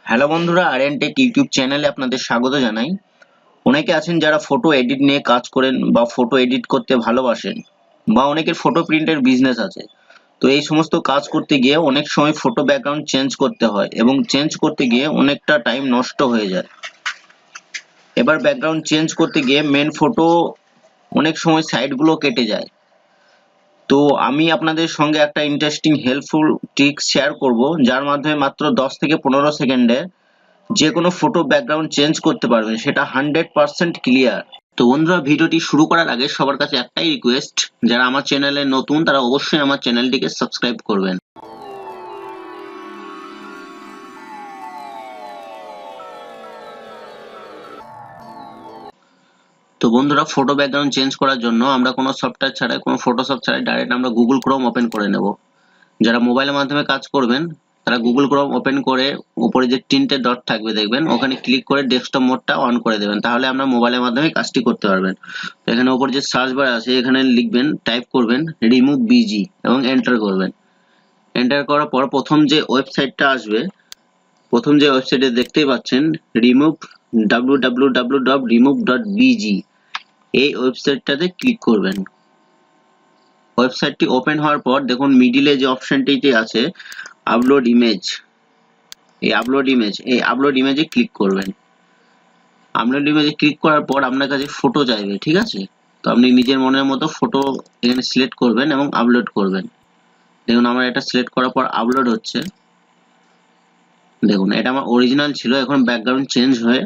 Hello বন্ধুরা, আর.এন take YouTube চ্যানেলে আপনাদের স্বাগত জানাই। অনেকে আছেন যারা ফটো এডিট নিয়ে কাজ করেন বা ফটো এডিট করতে ভালোবাসেন, বা অনেকের ফটো প্রিন্টের বিজনেস আছে। তো এই সমস্ত কাজ করতে গিয়ে অনেক সময় ফটো ব্যাকগ্রাউন্ড চেঞ্জ করতে হয় এবং চেঞ্জ করতে গিয়ে অনেকটা টাইম নষ্ট হয়ে যায়। এবার ব্যাকগ্রাউন্ড চেঞ্জ করতে গিয়ে মেন ফটো অনেক সময় সাইডগুলো কেটে যায়। তো আমি আপনাদের সঙ্গে একটা ইন্টারেস্টিং হেল্পফুল ট্রিক্স শেয়ার করব, যার মাধ্যমে মাত্র 10 থেকে 15 সেকেন্ডে যে কোনো ফটো ব্যাকগ্রাউন্ড চেঞ্জ করতে পারবেন, সেটা 100% ক্লিয়ার। তো বন্ধুরা, ভিডিওটি শুরু করার আগে সবার কাছে একটাই রিকোয়েস্ট, যারা আমার চ্যানেলে নতুন তারা অবশ্যই আমার চ্যানেলটিকে সাবস্ক্রাইব করবেন। তো বন্ধুরা, ফটো ব্যাকগ্রাউন্ড চেঞ্জ করার জন্য আমরা কোনো সফটওয়্যার ছাড়াই, কোনো ফটোশপ ছাড়াই ডাইরেক্ট আমরা গুগল ক্রোম ওপেন করে নেব। যারা মোবাইলের মাধ্যমে কাজ করবেন তারা গুগল ক্রোম ওপেন করে উপরে যে তিনটে ডট থাকবে দেখবেন, ওখানে ক্লিক করে ডেস্কটপ মোডটা অন করে দেবেন, তাহলে আমরা মোবাইলের মাধ্যমে কাজটি করতে পারবেন। তো এখানে উপরে যে সার্চ বার আছে এখানে লিখবেন, টাইপ করবেন রিমুভ বিজি এবং এন্টার করবেন। এন্টার করার পর প্রথম যে ওয়েবসাইটটা আসবে, প্রথম যে ওয়েবসাইটে দেখতেই পাচ্ছেন রিমুভ www.remove.bg, এই ওয়েবসাইটটাতে ক্লিক করবেন। ওয়েবসাইটটি ওপেন হওয়ার পর দেখুন মিডিলে যে অপশনটি আছে আপলোড ইমেজ, এই আপলোড ইমেজে ক্লিক করবেন। আপলোড ইমেজে ক্লিক করার পর আপনার কাছে ফটো চাইবে, ঠিক আছে? তো আপনি নিজের মনের মতো ফটো এখানে সিলেক্ট করবেন এবং আপলোড করবেন। দেখুন আমার এটা সিলেক্ট করার পর আপলোড হচ্ছে। দেখুন এটা আমার অরিজিনাল ছিল, এখন ব্যাকগ্রাউন্ড চেঞ্জ হয়ে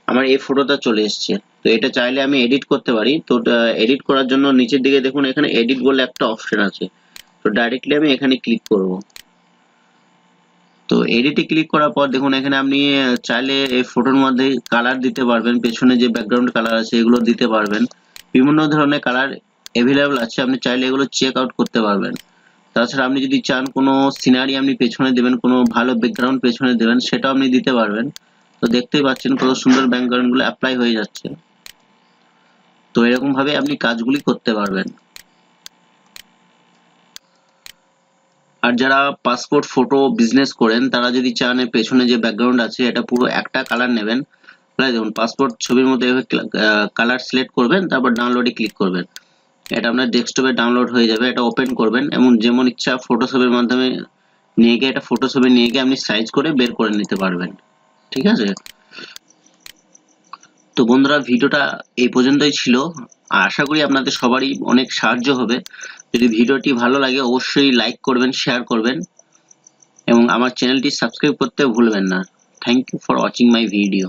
আমার এই ফটোটা চলে এসেছে। তো এটা চাইলে আমি এডিট করতে পারি। তো এডিট করার জন্য নিচের দিকে দেখুন এখানে এডিট বলে একটা অপশন আছে। তো ডাইরেক্টলি আমি এখানে ক্লিক করব। তো এডিটে ক্লিক করার পর দেখুন এখানে আপনি চাইলে এই ফটোর মধ্যে কালার দিতে পারবেন, পেছনে যে ব্যাকগ্রাউন্ড কালার আছে এগুলো দিতে পারবেন। বিভিন্ন ধরনের কালার অ্যাভেলেবল আছে, আপনি চাইলে এগুলো চেক আউট করতে পারবেন। তাছাড়া আপনি যদি চান কোনো সিনারি আপনি পেছনে দেবেন, কোনো ভালো ব্যাকগ্রাউন্ড পেছনে দেবেন, সেটাও আপনি দিতে পারবেন। তো দেখতেই পাচ্ছেন কত সুন্দর ব্যাকগ্রাউন্ড গুলো অ্যাপ্লাই হয়ে যাচ্ছে। তো এরকম ভাবে আপনি কাজগুলি করতে পারবেন। আর যারা পাসপোর্ট ফটো বিজনেস করেন তারা যদি চান এর পেছনে যে ব্যাকগ্রাউন্ড আছে এটা পুরো একটা কালার নেবেন, দেখুন পাসপোর্ট ছবির মধ্যে কালার সিলেক্ট করবেন, তারপর ডাউনলোডে ক্লিক করবেন। এটা আপনার ডেস্কটপে ডাউনলোড হয়ে যাবে। এটা ওপেন করবেন এবং যেমন ইচ্ছা ফটোশপের মাধ্যমে নিয়ে গিয়ে, এটা ফটোশপে নিয়ে গিয়ে আপনি সাইজ করে বের করে নিতে পারবেন, ঠিক আছে? তো বন্ধুরা, ভিডিওটা এই পর্যন্তই ছিল। আশা করি আপনাদের সবারই অনেক সাহায্য হবে। যদি ভিডিওটি ভালো লাগে অবশ্যই লাইক করবেন, শেয়ার করবেন এবং আমার চ্যানেলটি সাবস্ক্রাইব করতে ভুলবেন না। Thank you for watching my video.